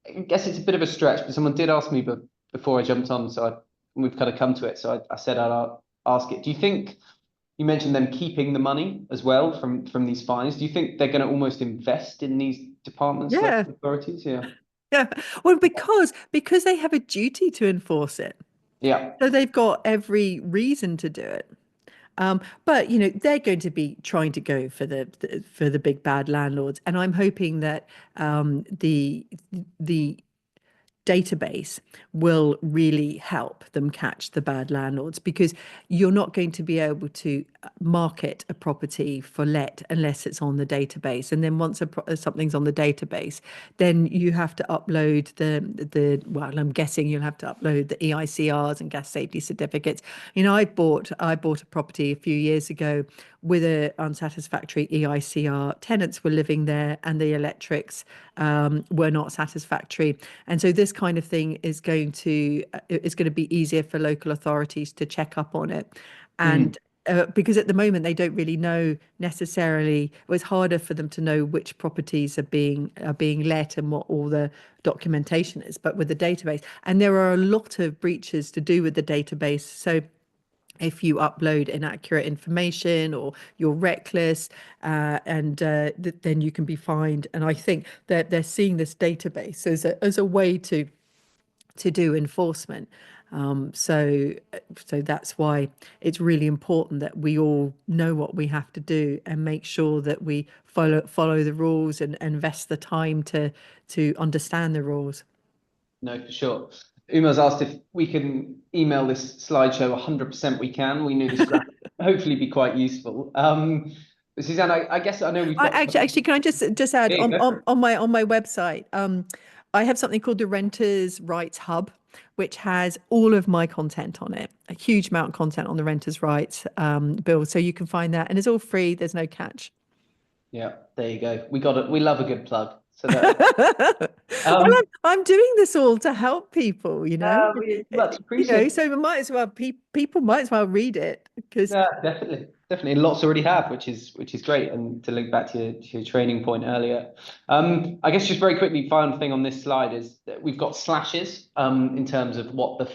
I guess it's a bit of a stretch, but someone did ask me before I jumped on, so we've kind of come to it. So I said I'd ask it. Do you think you mentioned them keeping the money as well from these fines? Do you think they're going to almost invest in these departments, Yeah, local authorities? Yeah. yeah. Well, because they have a duty to enforce it, Yeah. so they've got every reason to do it. But they're going to be trying to go for the big bad landlords, and I'm hoping that the database will really help them catch the bad landlords, because you're not going to be able to market a property for let unless it's on the database. And then once something's on the database, then you have to upload well, I'm guessing you'll have to upload the EICRs and gas safety certificates. I bought a property a few years ago with a unsatisfactory EICR. Tenants were living there and the electrics were not satisfactory. And so this kind of thing is going to be easier for local authorities to check up on it. Mhm. And because at the moment they don't really know necessarily, well, it's harder for them to know which properties are being let and what all the documentation is. But with the database, and there are a lot of breaches to do with the database. So if you upload inaccurate information or you're reckless, and then you can be fined. And I think that they're seeing this database as a way to do enforcement. So that's why it's really important that we all know what we have to do and make sure that we follow the rules and invest the time to understand the rules. No, for sure. Uma's asked if we can email this slideshow. 100% we can. We knew this graphic would hopefully be quite useful. Suzanne, I guess I know we've I got. actually, can I just add Yeah, on go for on, it. on my website, I have something called the Renters' Rights Hub, which has all of my content on it, a huge amount of content on the renters' rights bill. So you can find that, and it's all free. There's no catch. Yeah, there you go. We got it. We love a good plug. So that Well, um I'm doing this all to help people, much So appreciated. we might as well people might as well read it because Yeah, definitely, definitely. And lots already have, which is great. And to link back to your training point earlier, I guess just very quickly, final thing on this slide is that we've got slashes in terms of what the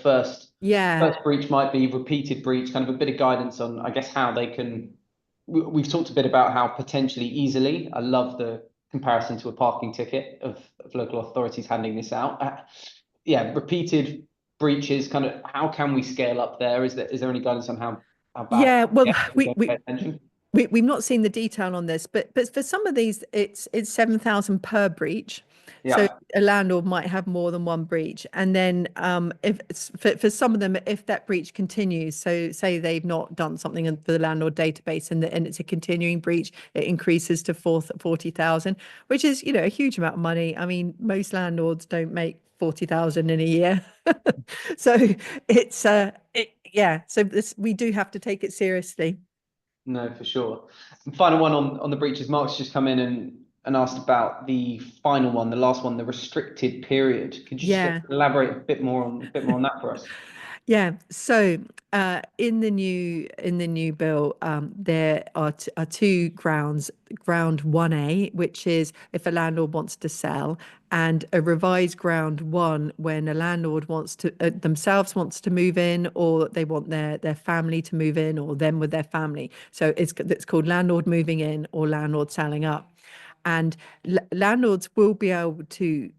yeah, first breach might be, repeated breach, kind of a bit of guidance on, I guess, how they can. We've talked a bit about how potentially easily. I love the comparison to a parking ticket of local authorities handing this out. Yeah, repeated breaches, kind of how can we scale up there? Is there any guidance on how bad it yeah. can Well, get if we don't pay attention? we've not seen the detail on this, but for some of these, it's 7,000 per breach. So Yeah, a landlord might have more than one breach, and then if it's, for some of them, if that breach continues, so say they've not done something in the landlord database, and it's a continuing breach, it increases to 40,000, which is a huge amount of money. I mean, most landlords don't make 40,000 in a year, so yeah. So this we do have to take it seriously. no, for sure. And final one on the breaches. Mark's just come in and asked about the final one, the last one, the restricted period. Could you just Yeah. elaborate a bit more on that for us? Yeah. So in the new bill, there are two grounds. Ground 1A, which is if a landlord wants to sell, and a revised ground 1 when a landlord wants to themselves wants to move in, or they want their family to move in, or them with their family. So it's called landlord moving in or landlord selling up. And landlords will be able to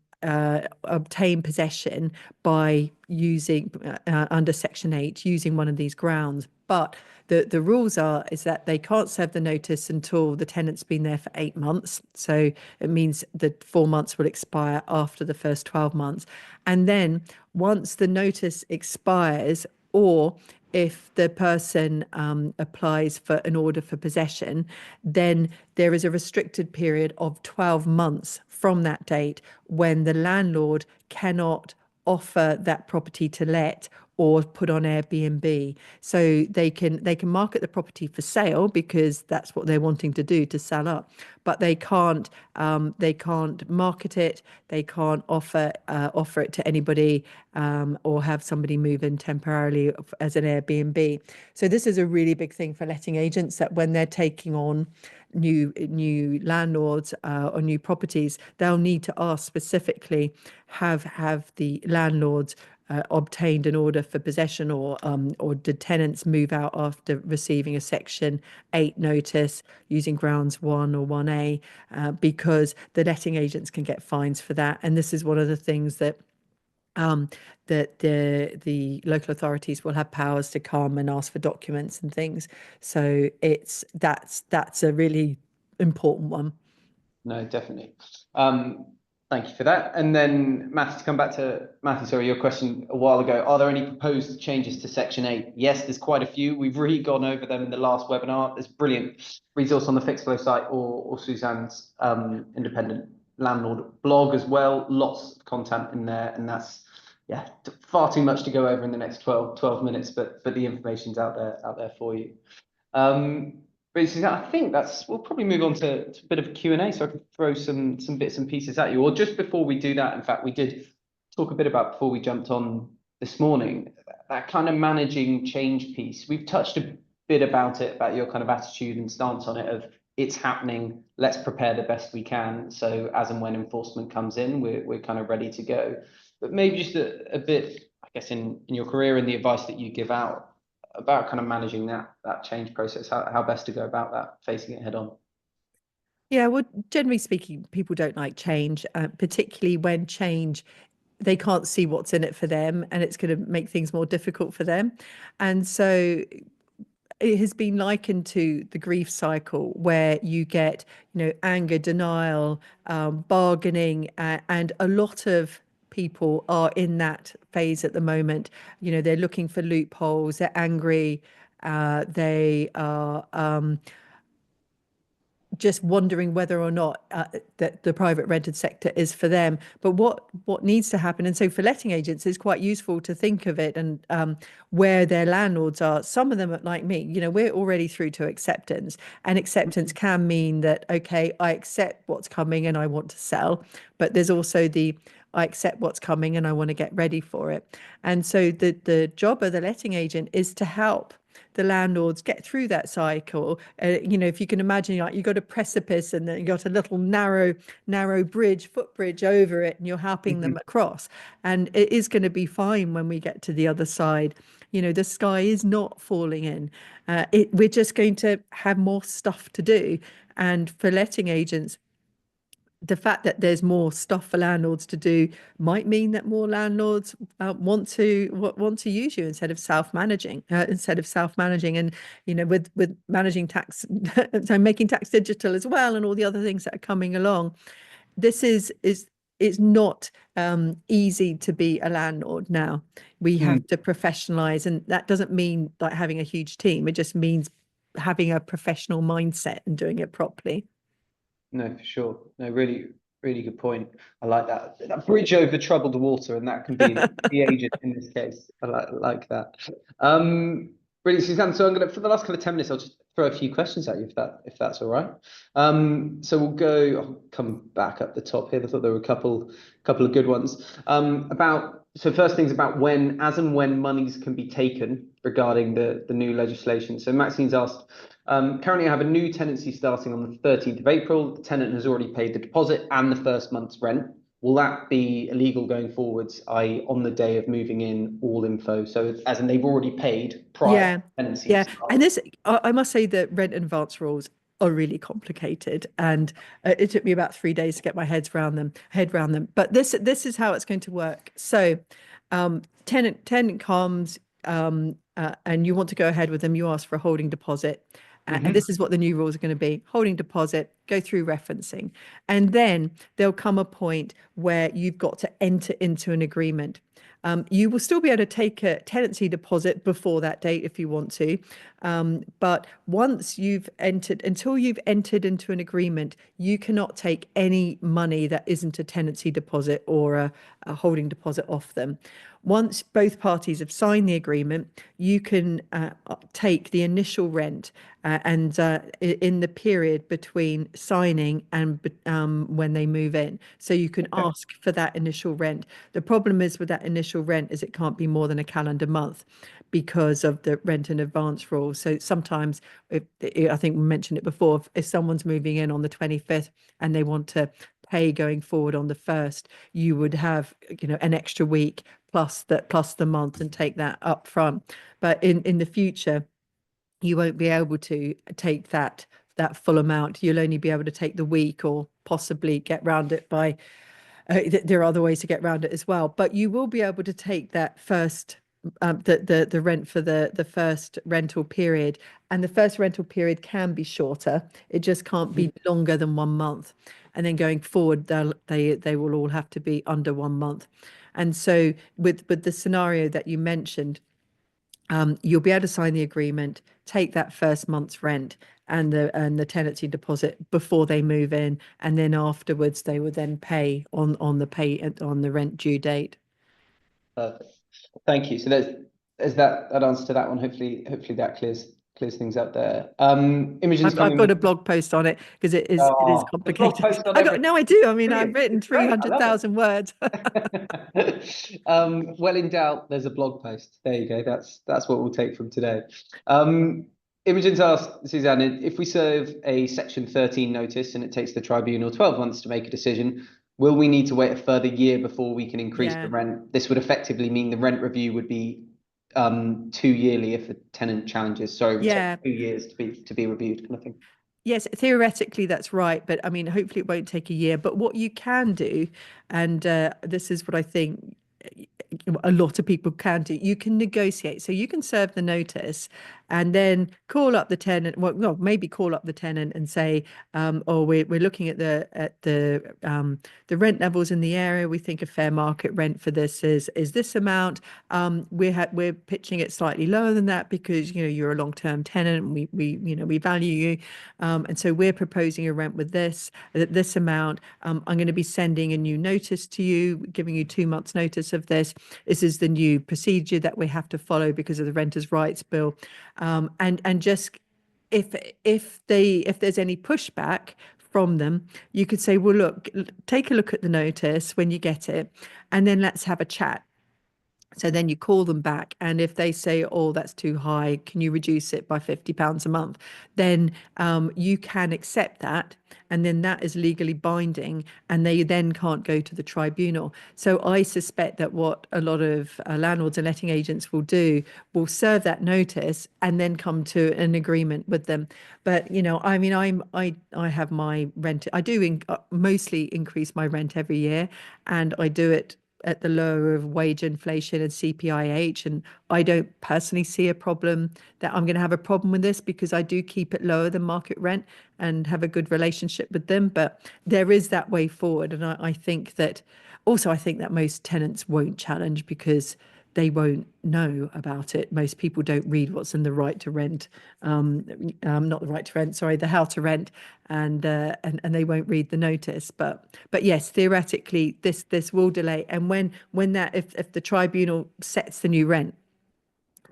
obtain possession by using under Section 8, using one of these grounds. But the rules is that they can't serve the notice until the tenant's been there for 8 months. So it means the 4 months will expire after the first 12 months. And then once the notice expires, or if the person applies for an order for possession, then there is a restricted period of 12 months from that date when the landlord cannot offer that property to let or put on Airbnb. So they can market the property for sale because that's what they're wanting to do, to sell up. But they can't market it. They can't offer it to anybody, or have somebody move in temporarily as an Airbnb. So this is a really big thing for letting agents, that when they're taking on new landlords or new properties, they'll need to ask specifically, have the landlords obtained an order for possession, or did tenants move out after receiving a Section 8 notice using grounds 1 or 1A, because the letting agents can get fines for that. And this is one of the things um, that the local authorities will have powers to come and ask for documents and things. So that's a really important one. No, definitely. Um, Thank you for that. And then Matthew, to come back to Matthew, sorry, your question a while ago, are there any proposed changes to Section 8? Yes, there's quite a few. We've really gone over them in the last webinar. There's brilliant resource on the Fixflow site, or Suzanne's independent landlord blog as well. Lots of content in there, and that's yeah, far too much to go over in the next 12 minutes, but the information's out there for you. Um, but I think we'll probably move on to a bit of a Q&A, so I can throw some bits and pieces at you. Or just before we do that, in fact, we did talk a bit about, before we jumped on this morning, that kind of managing change piece. We've touched a bit about it, about your kind of attitude and stance on it of it's happening, let's prepare the best we can. So as and when enforcement comes in, we're kind of ready to go. But maybe just a bit, I guess, in your career and the advice that you give out about kind of managing that change process, how best to go about that, facing it head on. Yeah, well, generally speaking, people don't like change, particularly when change, they can't see what's in it for them, and it's going to make things more difficult for them. And so it has been likened to the grief cycle, where you get, anger, denial, bargaining, and a lot of people are in that phase at the moment. They're looking for loopholes, they're angry, they are just wondering whether or not that the private rented sector is for them. But what needs to happen, and so for letting agents, it's quite useful to think of it and where their landlords are. Some of them are like me, we're already through to acceptance, and acceptance can mean that, okay, I accept what's coming and I want to sell, but there's also the I accept what's coming and I want to get ready for it. And so the job of the letting agent is to help the landlords get through that cycle. If you can imagine, like, you got a precipice and then you got a little narrow footbridge over it, and you're helping them Mhm. across. And it is going to be fine when we get to the other side. The sky is not falling in. We're just going to have more stuff to do. And for letting agents, the fact that there's more stuff for landlords to do might mean that more landlords want to use you instead of self-managing, and with managing tax, so making tax digital as well, and all the other things that are coming along. This is it's not easy to be a landlord now. We have Mm. to professionalize, and that doesn't mean like having a huge team. It just means having a professional mindset and doing it properly. No, for sure. No, really, really good point. I like that. That bridge over troubled water, and that can be the agent in this case. I like that. Um, Brilliant, Suzanne. So I'm gonna, for the last kind of 10 minutes, I'll just throw a few questions at you if that's all right. So I'll come back up the top here. I thought there were a couple of good ones. So first things about when, as and when monies can be taken regarding the new legislation. So Maxine's asked, currently I have a new tenancy starting on the 13th of April. The tenant has already paid the deposit and the first month's rent. Will that be illegal going forwards, i.e. on the day of moving in, all info? So as in they've already paid prior to Yeah, tenancy yeah. And starting. this, I must say that rent advance rules are really complicated, and it took me about 3 days to get my head around them. But this is how it's going to work. So, tenant comes, and you want to go ahead with them. You ask for a holding deposit, and Hmm. this is what the new rules are going to be: holding deposit, go through referencing, and then there'll come a point where you've got to enter into an agreement. You will still be able to take a tenancy deposit before that date if you want to. But until you've entered into an agreement, you cannot take any money that isn't a tenancy deposit or a holding deposit off them. Once both parties have signed the agreement, you can take the initial rent, and in the period between signing and when they move in. So you can Okay. ask for that initial rent. The problem is with that initial rent is it can't be more than a calendar month because of the rent in advance rule. So sometimes, I think we mentioned it before, if someone's moving in on the 25th and they want to pay going forward on the 1st, you would have, an extra week plus the month and take that up front. But in the future, you won't be able to take that full amount. You'll only be able to take the week, or possibly get round it by there are other ways to get around it as well, but you will be able to take that first the rent for the first rental period, and the first rental period can be shorter. It just can't be longer than 1 month, and then going forward, they will all have to be under 1 month. And so with the scenario that you mentioned, you'll be able to sign the agreement, take that first month's rent and the tenancy deposit before they move in, and then afterwards they will then pay on the rent due date. Perfect. Thank you. So there's that answer to that one. Hopefully that clears things up there. Imogen's I've coming got with a blog post on it because it is the blog complicated. post on I got everything. no, I do. I mean, I've Brilliant. written It's great. I love 300,000 words. it. Well, in doubt, there's a blog post. There you go. That's what we'll take from today. Imogen's asked, Suzanne, if we serve a Section 13 notice and it takes the tribunal 12 months to make a decision, will we need to wait a further year before we can increase the Yeah. rent? This would effectively mean the rent review would be 2 yearly if a tenant challenges. Sorry, it would take Yeah. 2 years to be reviewed, kind of thing. Yes, theoretically that's right, but I mean, hopefully it won't take a year. But what you can do, and this is what I think a lot of people can do, you can negotiate. So you can serve the notice, and then call up the tenant. Well, maybe call up the tenant and say, "Oh, we're looking at the rent levels in the area. We think a fair market rent for this is this amount. We're pitching it slightly lower than that because you're a long-term tenant. And we value you, and so we're proposing a rent with this amount. I'm going to be sending a new notice to you, giving you 2 months notice of this. This is the new procedure that we have to follow because of the Renters' Rights Bill, and just if there's any pushback from them, you could say, well, look, take a look at the notice when you get it, and then let's have a chat. So then you call them back, and if they say, "Oh, that's too high, can you reduce it by £50 a month?" Then you can accept that, and then that is legally binding, and they then can't go to the tribunal. So I suspect that what a lot of landlords and letting agents will do will serve that notice and then come to an agreement with them. But I mean, I have my rent. I do mostly increase my rent every year, and I do it at the lower of wage inflation and CPIH. And I don't personally see a problem that I'm going to have a problem with this because I do keep it lower than market rent and have a good relationship with them. But there is that way forward. And I think that also, I think that most tenants won't challenge because they won't know about it. Most people don't read what's in the right to rent, not the right to rent, sorry, the how to rent, and they won't read the notice. But yes, theoretically, this will delay. And when that if the tribunal sets the new rent,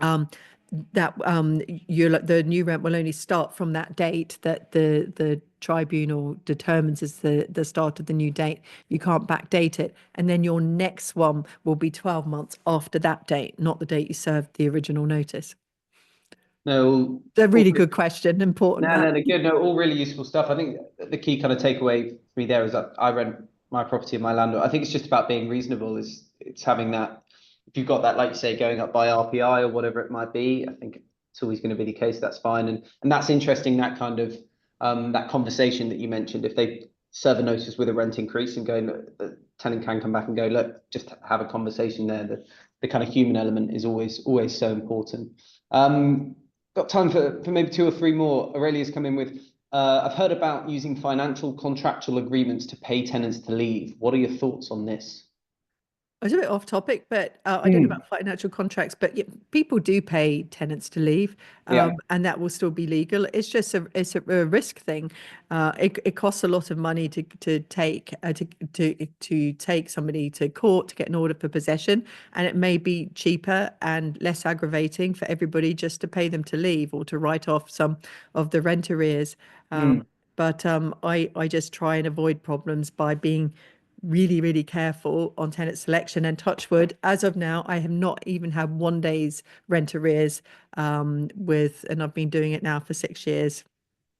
that the new rent will only start from that date that the tribunal determines as the start of the new date. You can't backdate it, and then your next one will be 12 months after that date, not the date you served the original notice. No, A really good question, important no, that. no, they're good. No, all really useful stuff. I think the key kind of takeaway for me there is that I rent my property and my landlord. I think it's just about being reasonable. It's having that. If you've got that, like you say, going up by RPI or whatever it might be, I think it's always going to be the case. That's fine, and that's interesting. That kind of that conversation that you mentioned. If they serve a notice with a rent increase and go, look, the tenant can come back and go, look, just have a conversation there. The kind of human element is always so important. Got time for maybe two or three more. Aurelia's come in with, I've heard about using financial contractual agreements to pay tenants to leave. What are your thoughts on this? I was a bit off topic, but I don't know Mm. about financial contracts, but yeah, people do pay tenants to leave, Yeah. and that will still be legal. It's just a risk thing. It costs a lot of money to take somebody to court to get an order for possession, and it may be cheaper and less aggravating for everybody just to pay them to leave or to write off some of the rent arrears. Mm. But I just try and avoid problems by being really, really careful on tenant selection, and touch wood, as of now, I have not even had one day's rent arrears and I've been doing it now for 6 years.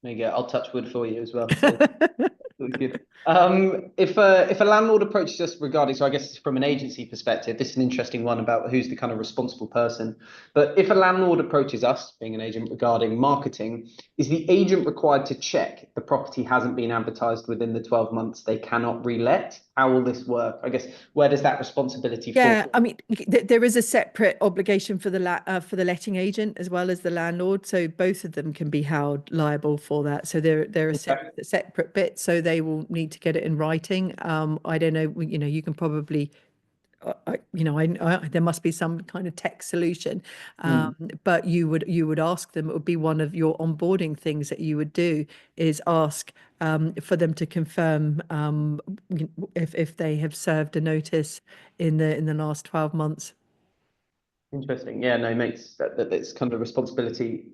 There you go. I'll touch wood for you as well. So good. If a landlord approaches us regarding, so I guess it's from an agency perspective, this is an interesting one about who's the kind of responsible person. But if a landlord approaches us, being an agent, regarding marketing, is the agent required to check if the property hasn't been advertised within the 12 months they cannot relet? How will this work? I guess where does that responsibility fall? Yeah, I mean, there is a separate obligation for for the letting agent as well as the landlord, so both of them can be held liable for that. So they're a Okay. separate bit, so they will need to get it in writing. I don't know, you can probably there must be some kind of tech solution, Mm. but you would ask them. It would be one of your onboarding things that you would do is ask for them to confirm if they have served a notice in the last 12 months. Interesting. Yeah, no, it makes that it's kind of responsibility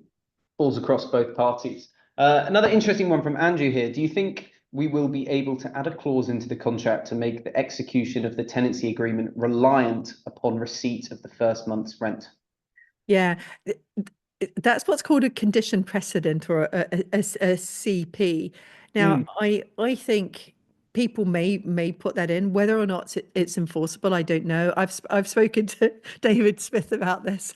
falls across both parties. Another interesting one from Andrew here. Do you think we will be able to add a clause into the contract to make the execution of the tenancy agreement reliant upon receipt of the first month's rent? Yeah, that's what's called a condition precedent, or a CP. Now, Mm. I think people may put that in. Whether or not it's enforceable, I don't know. I've spoken to David Smith about this.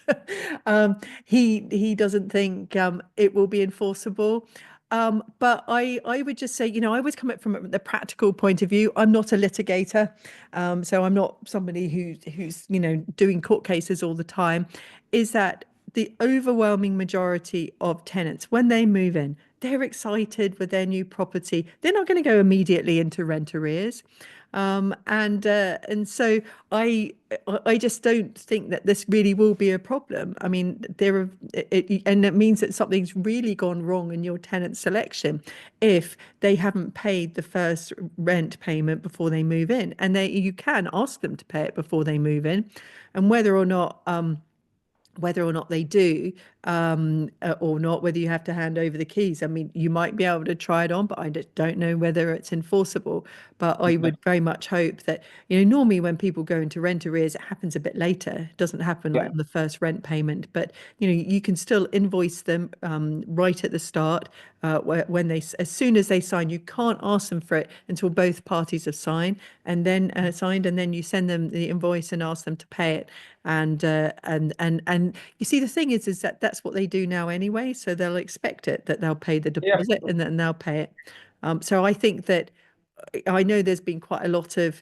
He doesn't think it will be enforceable. But I would just say, I always come at from the practical point of view. I'm not a litigator, so I'm not somebody who's doing court cases all the time. Is that the overwhelming majority of tenants, when they move in, they're excited with their new property. They're not going to go immediately into rent arrears. And so I I just don't think that this really will be a problem. I mean, and it means that something's really gone wrong in your tenant selection if they haven't paid the first rent payment before they move in, and you can ask them to pay it before they move in, and whether or not they do or not, whether you have to hand over the keys. I mean, you might be able to try it on, but I just don't know whether it's enforceable. But I would very much hope that, normally when people go into rent arrears, it happens a bit later. It doesn't happen like Yeah. on the first rent payment, but you can still invoice them right at the start. When as soon as they sign, you can't ask them for it until both parties have signed, and then you send them the invoice and ask them to pay it. And you see, the thing is that that's what they do now anyway, so they'll expect it, that they'll pay the Yeah. deposit and then they'll pay it. So I think that, I know there's been quite a lot of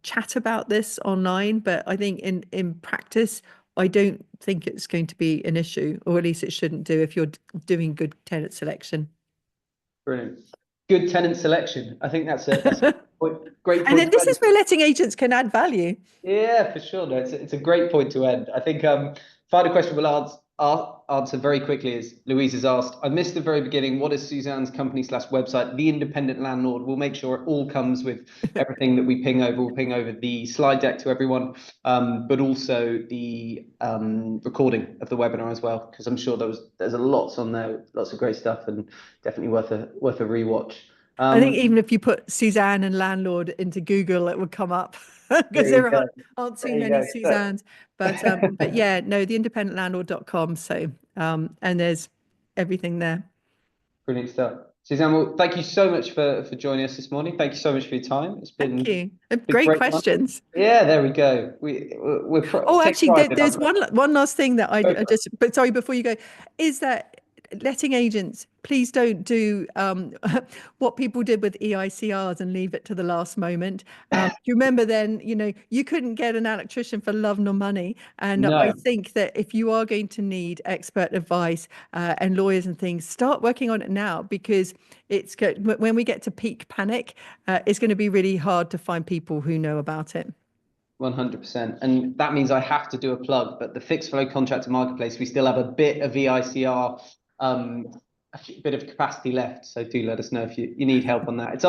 chat about this online, but I think in practice, I don't think it's going to be an issue, or at least it shouldn't do if you're doing good tenant selection. Brilliant. Good tenant selection. I think that's a great And point then to this end. is where letting agents can add value. Yeah, for sure. No, it's a great point to end. I think final question we'll answer very quickly is Louise has asked. I missed the very beginning. What is Suzanne's company slash website? The Independent Landlord. We'll make sure it all comes with everything that we ping over. We'll ping over the slide deck to everyone, but also the recording of the webinar as well, because I'm sure there's a lots on there, lots of great stuff, and definitely worth a rewatch. I think Um, even if you put Suzanne and landlord into Google, it would come up because there you there go. aren't too There you many go. So, Suzannes. But yeah, no, theindependentlandlord.com. So and there's everything there. brilliant stuff. Suzanne, well, thank you so much for joining us this morning. Thank you so much for your time. It's Thank been you. been Great great. questions. Yeah, there we go. Oh, Take actually, pride in there's our. one last thing that Go I for it. just, but sorry, before you go, is that letting agents, please don't do what people did with EICRs and leave it to the last moment. Do you remember then, you couldn't get an electrician for love nor money. And I No, think that if you are going to need expert advice and lawyers and things, start working on it now, because when we get to peak panic, it's going to be really hard to find people who know about it. 100%. And that means I have to do a plug, but the fixed flow contractor marketplace, we still have a bit of EICR, a bit of capacity left. So do let us know if you need help on that. It's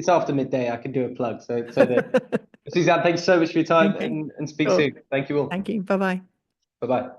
after midday. I can do a plug. Suzanne, thanks so much for your time, Okay. and speak Sure. soon. Thank you all. Thank you. Bye bye. Bye bye.